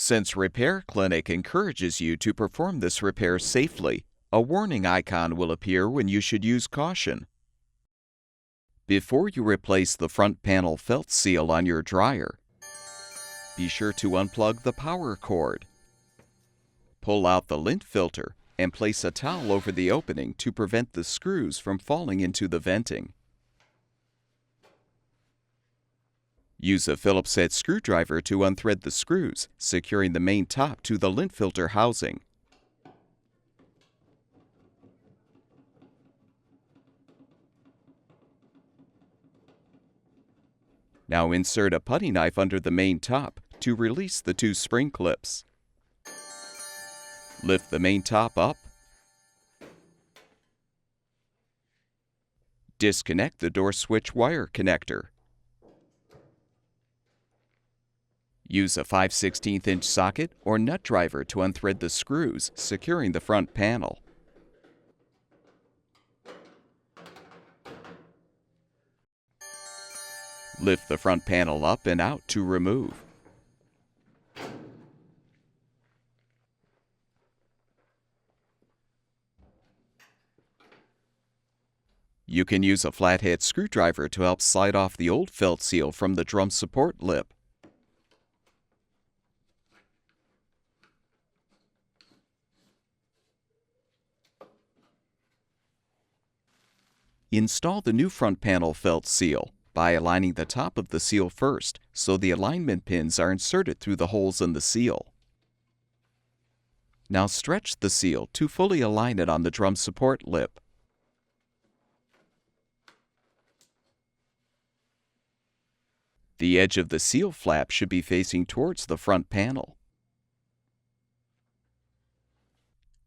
Since Repair Clinic encourages you to perform this repair safely, a warning icon will appear when you should use caution. Before you replace the front panel felt seal on your dryer, be sure to unplug the power cord. Pull out the lint filter and place a towel over the opening to prevent the screws from falling into the venting. Use a Phillips head screwdriver to unthread the screws, securing the main top to the lint filter housing. Now insert a putty knife under the main top to release the two spring clips. Lift the main top up. Disconnect the door switch wire connector. Use a 5/16" socket or nut driver to unthread the screws, securing the front panel. Lift the front panel up and out to remove. You can use a flathead screwdriver to help slide off the old felt seal from the drum support lip. Install the new front panel felt seal by aligning the top of the seal first so the alignment pins are inserted through the holes in the seal. Now stretch the seal to fully align it on the drum support lip. The edge of the seal flap should be facing towards the front panel.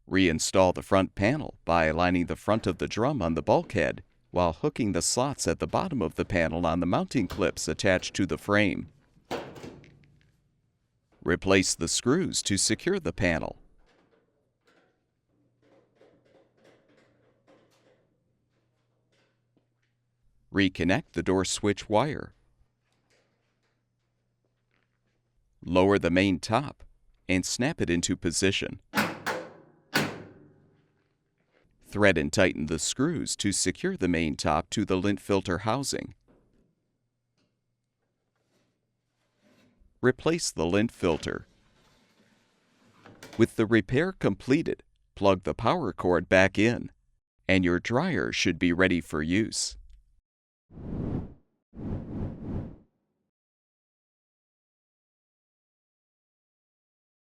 Reinstall the front panel by aligning the front of the drum on the bulkhead while hooking the slots at the bottom of the panel on the mounting clips attached to the frame. Replace the screws to secure the panel. Reconnect the door switch wire. Lower the main top and snap it into position. Thread and tighten the screws to secure the main top to the lint filter housing. Replace the lint filter. With the repair completed, plug the power cord back in, and your dryer should be ready for use.